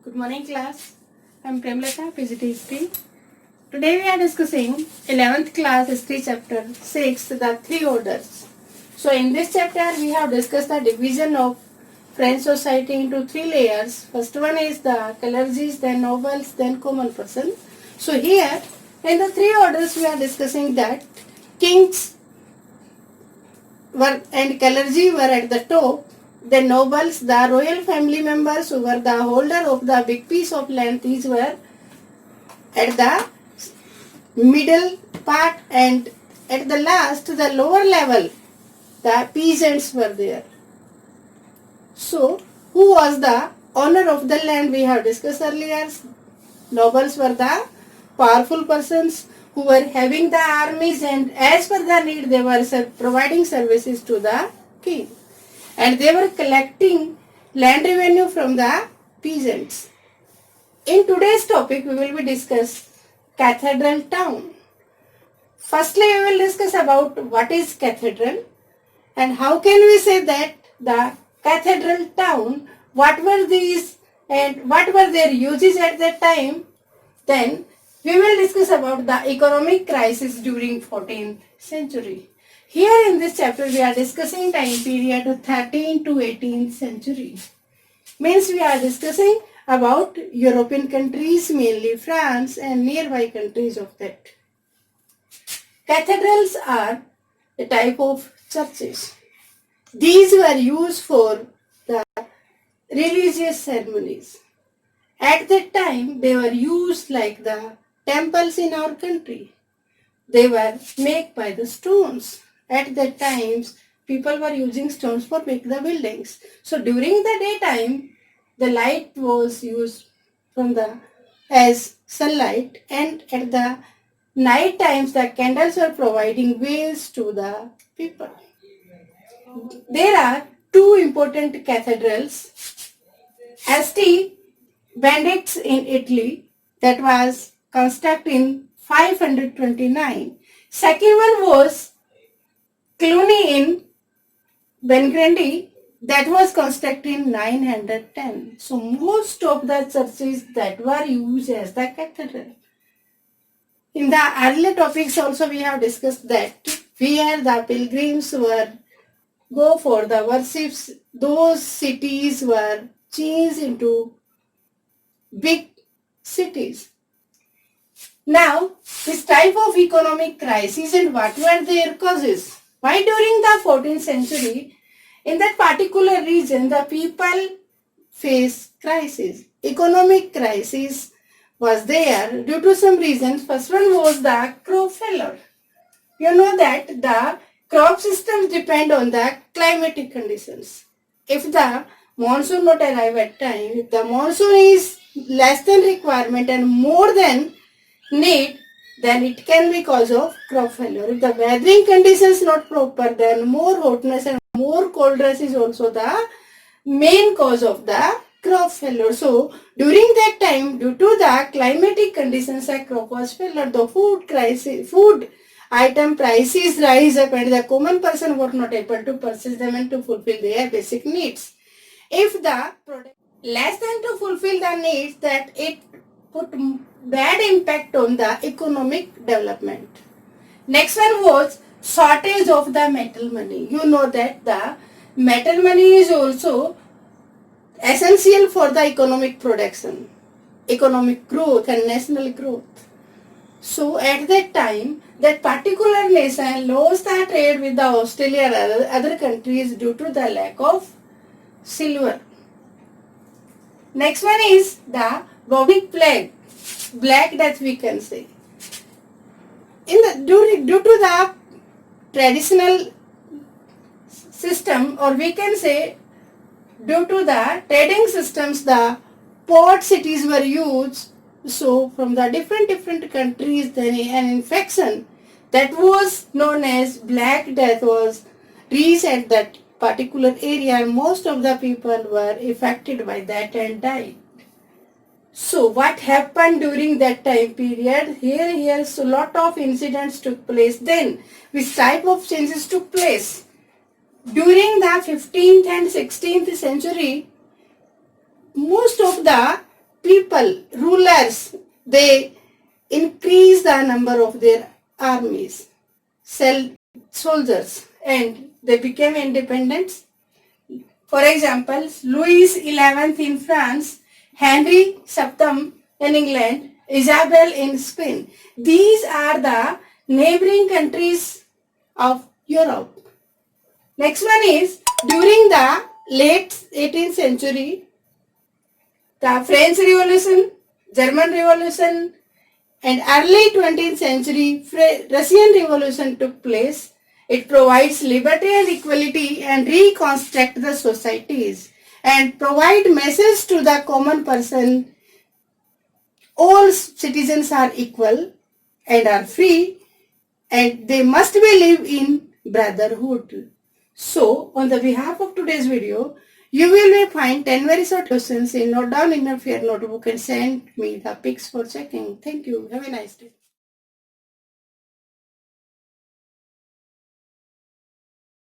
Good morning class. I am Premlata, PGT History. Today we are discussing 11th class History chapter 6, the three orders. So in this chapter we have discussed the division of French society into three layers. First one is the clergies, then nobles, then common person. So here in the three orders we are discussing that kings were and clergy were at the top. The nobles, the royal family members who were the holder of the big piece of land, these were at the middle part, and at the last, the lower level, the peasants were there. So, who was the owner of the land we have discussed earlier? Nobles were the powerful persons who were having the armies, and as per the need they were providing services to the king. And they were collecting land revenue from the peasants. In today's topic, we will be discuss cathedral town. Firstly, we will discuss about what is cathedral and how can we say that the cathedral town, what were these and what were their uses at that time. Then we will discuss about the economic crisis during 14th century. Here in this chapter we are discussing time period 13th to 18th century. Means we are discussing about European countries, mainly France and nearby countries of that. Cathedrals are a type of churches. These were used for the religious ceremonies. At that time they were used like the temples in our country. They were made by the stones. At that times, people were using stones for make the buildings. So during the daytime, the light was used from the as sunlight, and at the night times, the candles were providing ways to the people. There are two important cathedrals. St. Benedict's in Italy, that was constructed in 529. Second one was Cluny in Bengrandi, that was constructed in 910. So most of the churches that were used as the cathedral. In the earlier topics also we have discussed that where the pilgrims were go for the worships, those cities were changed into big cities. Now, this type of economic crisis and what were their causes? Why during the 14th century, in that particular region, the people faced crisis. Economic crisis was there due to some reasons. First one was the crop failure. You know that the crop systems depend on the climatic conditions. If the monsoon not arrive at time, if the monsoon is less than requirement and more than need, then it can be cause of crop failure. If the weathering conditions not proper, then more hotness and more coldness is also the main cause of the crop failure. So during that time, due to the climatic conditions, the crop was failure. The food crisis, food item prices rise up, and the common person were not able to purchase them and to fulfill their basic needs. If the product less than to fulfill the needs, that it put bad impact on the economic development. Next one was shortage of the metal money. You know that the metal money is also essential for the economic production, economic growth and national growth. So at that time, that particular nation lost the trade with the Australia and other countries due to the lack of silver. Next one is the bubonic plague, Black Death we can say. Due to the traditional system, or we can say due to the trading systems, the port cities were used. So from the different countries, then an infection that was known as Black Death was reached at that particular area, and most of the people were affected by that and died. So what happened during that time period? Here so lot of incidents took place. Then which type of changes took place? During the 15th and 16th century, most of the people, rulers, they increase the number of their armies, soldiers, and they became independent. For example, Louis XI in France, Henry VII in England, Isabel in Spain. These are the neighboring countries of Europe. Next one is during the late 18th century, the French Revolution, German Revolution, and early 20th century Russian Revolution took place. It provides liberty and equality and reconstruct the societies and provide message to the common person. All citizens are equal and are free and they must be live in brotherhood. So, on the behalf of today's video, you will find 10 very short questions in note down in your notebook and send me the pics for checking. Thank you. Have a nice day.